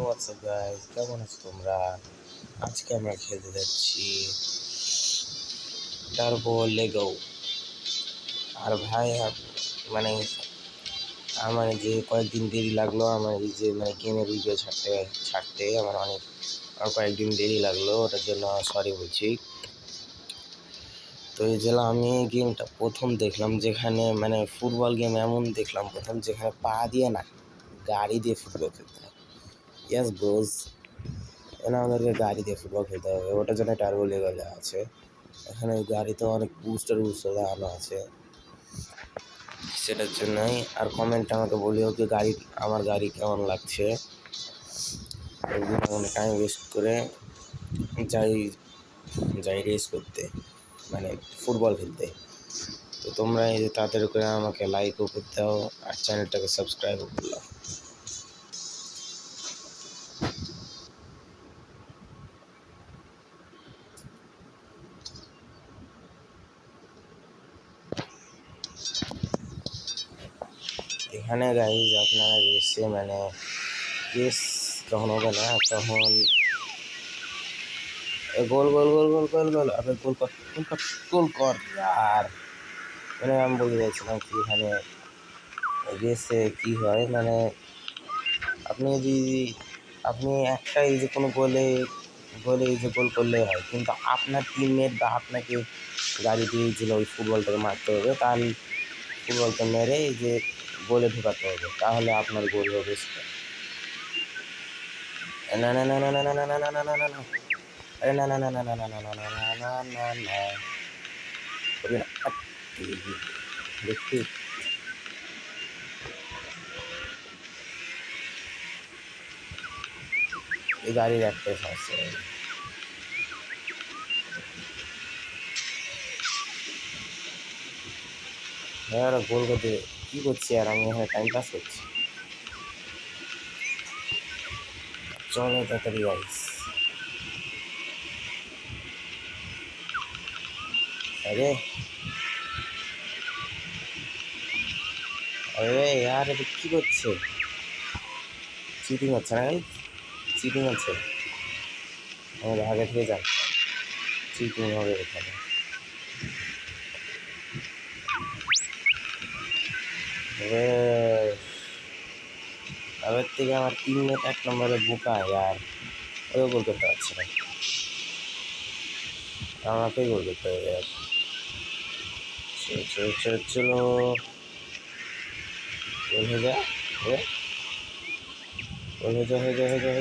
WhatsApp guys, কেমন আছো তোমরা? আজকে আমরা খেলতে যাচ্ছি টার্বো লেগো। আর ভাই মানে আমার যে কয়েকদিন দেরি লাগলো আমার এই যে গেমের ভিডিও ছাড়তে আমার কয়েকদিন দেরি লাগলো, ওটার জন্য সরি বলছি। তো এই যে আমি গেমটা প্রথম দেখলাম, যেখানে ফুটবল গেম এমন দেখলাম প্রথম, যেখানে পা দিয়ে না গাড়ি দিয়ে ফুটবল খেলতে হয়। ইয়েস ব্রোজ, আমাদেরকে গাড়ি দিয়ে ফুটবল খেলতে হবে, ওটার জন্য টার্বো লেগো দেওয়া আছে। এখানে গাড়িতে অনেক বুস্টার দেওয়ানো আছে, সেটার জন্যই। আর কমেন্টে আমাকে বলিও কি আমার গাড়ি কেমন লাগছে। একদিন টাইম ওয়েস্ট করে যাই রেস করতে, ফুটবল খেলতে। তো তোমরা এই যে তাড়াতাড়ি করে আমাকে লাইকও করতে দাও আর চ্যানেলটাকে সাবস্ক্রাইবও করলাম। এখানে গাইজ আপনারা রেস যখন হবে না, তখন গোল গোল গোল গোল গোল গোল আরে গোল কর আর আমি বলতে চাইছিলাম কি, এখানে রেসে কি হয়, আপনি একটা এই যে কোনো গোলে এই যে গোল করলেই হয়, কিন্তু আপনার টিমমেট বা আপনাকে গাড়ি দিয়েছিল ওই ফুটবলটাকে মারতে হবে, তাহলে ফুটবলটা মেরে এই যে গোলে ঢোকাতে হবে, তাহলে আপনার গোল হবে। না না না না না না না না না না না না আরে না না না না না না না না না না না না দেখি এই গাড়ির একটা আছে। হ্যাঁ গোল করতে কী করছি আর আমি এখানে টাইম পাস করছি। চলো তাড়াতাড়ি গাইস। আরে আরে यार এটা কী করছে? চিটিং হচ্ছে না গাইস? চিটিং হচ্ছে, আমাদের আগে থেকে যান, চিটিং হবে এখানে। আগের থেকে আমার টিমমেট 1 নম্বরে বোকা, আর ওই গোল করতে পারছে না, আমাকেই গোল করতে হবে। আর চলো গোল হয়ে যা, গোল হয়ে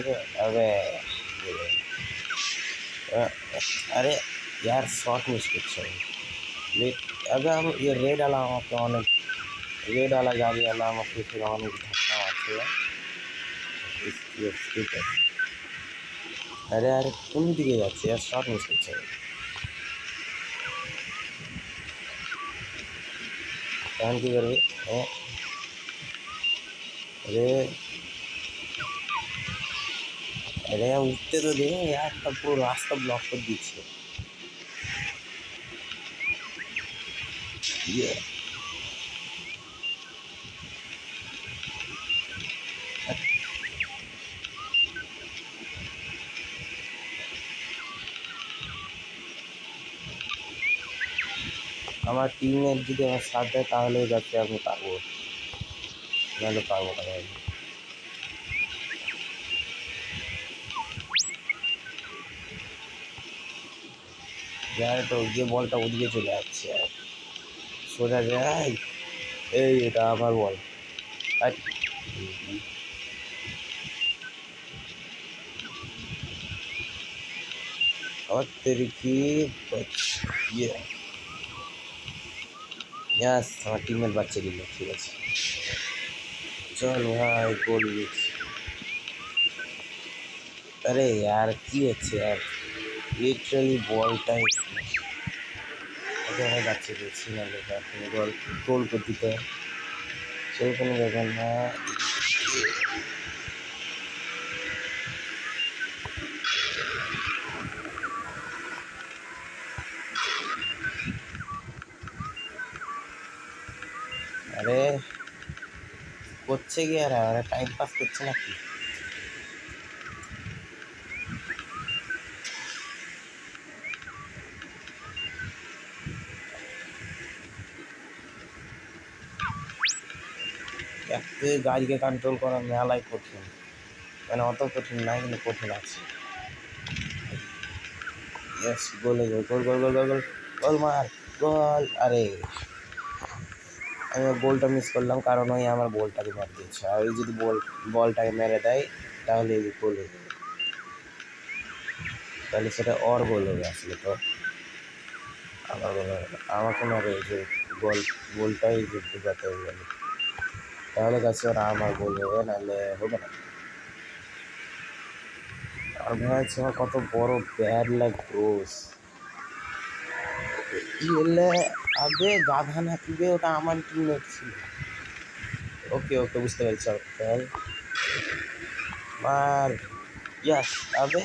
যা। अरे यार शॉट मिस করছে। अबे हम ये रेड वाला আমাকে অনেক रेड वाला गाड़ी वाला আমাকে फिर অনেক ধাক্কা মারছে। अरे अरे কোন দিকে যাচ্ছে? আর শট মিস করছে। তখন কি করবি? अरे अरे उठते तो दे यार, तब पूरा रास्ता ब्लॉक कर दीजिए। ये আমার টিমের যদি আমার সাথ দেয় তাহলে যাতে আমি পারবো, নাহলে পারবো না। यार তো যে বলটা ওদিকে চলে যাচ্ছে, সোজা যায়। এই এটা আমার বল। और तेरी की ये ইয়াস আমার টিমের বাচ্চা দিল, ঠিক আছে চল ভাই গোল। আরে यार কি হচ্ছে यार, লিটারালি বলটাই ওখানে যাচ্ছে দেখছি না, লেখা তুমি গোল করে দিতে সেরকম দেখেন না। আরে করছে কি আর টাইম পাস করছে নাকি? একটা গাড়িকে কন্ট্রোল করা মেলাই কঠিন, মানে অত কঠিন না কিন্তু কঠিন আছে। ইয়েস, গোল গোল গোল গোল গোল গোল গোল মার গোল। আরে আমি গোলটা মিস করলাম কারণ ওই আমার বলটাকে মেরে দিয়েছে, আর ওই যদি বলটাকে মেরে দেয় তাহলে গোল হয়ে যাবে, তাহলে সেটা ওর গোল হবে আসলে। তো আমার গোল হবে না, আমাকে মেরে যে গোলটাই ঢুকাতে হয়ে গেল, তাহলে কাছে ওরা আমার গোল হবে, নাহলে হবে না। আর ভাবছি আমার কত বড় ব্যাড লাগ ব্রোস। ইলে আবে গাধা না তুবে, ওটা আমার টিমমেট ছিল। ওকে ওকে বুঝতে পেরেছি, চল মার। ইয়াস, আবে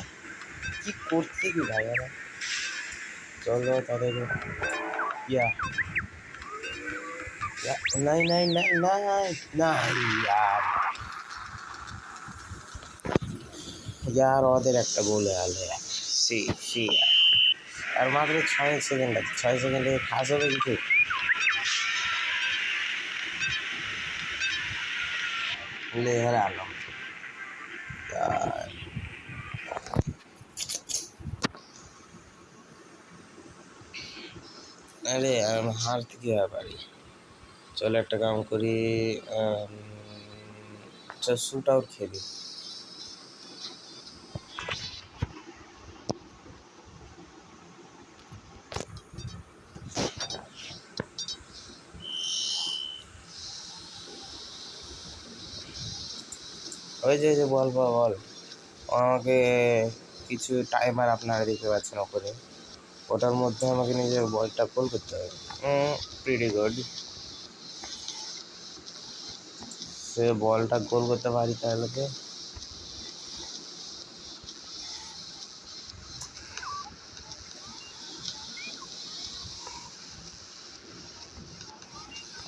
কি করছে কি ভাইয়ারা, চলো তাদের। ইয়া নাই নাই নাই নাই নাই यार यार ওদের একটা গোল হলে সি সি আর মাত্র 6 সেকেন্ড আছে, 6 সেকেন্ডে খাস হবে কিছু। ले हरा आलम यार, আরে আমি হারতে কি পারি। চলো একটা কাম করি, চল শুট আউট খেলি। ওই যে বল বল বল, আমাকে কিছু টাইমার আপনারা দেখতে পাচ্ছেন ওপরে, ওটার মধ্যে আমাকে নিজের বলটা গোল করতে হবে। প্রিটি গুড, সে বলটা গোল করতে পারি তাহলে তো।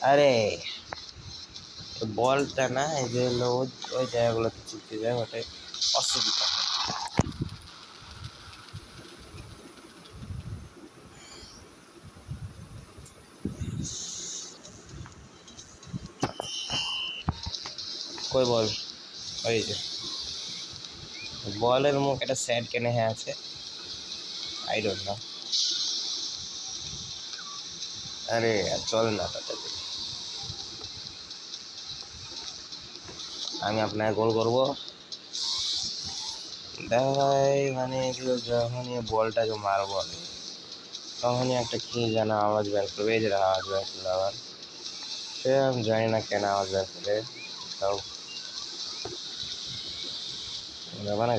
আরে বলটা না, এই যে হলো ওই জায়গাগুলোতে চুপকে যায়, ওটাই অসুবিধা। কই বল, ওই যে বলের মুখ একটা স্যাড কেনে হ্যাঁ আছে, আই ডোন্ট নো। আরে চল না তাড়াতাড়ি, আমি আপনাকে গোল করবো। দেখা ভাই, মানে যখনই বলটাকে মারবো আমি, তখনই একটা কি যেন আওয়াজ বের করবে, এই যে আওয়াজ বের করলো আবার, সে আমি জানি না কেন আওয়াজ বের করে, তাও ব্যাপার না।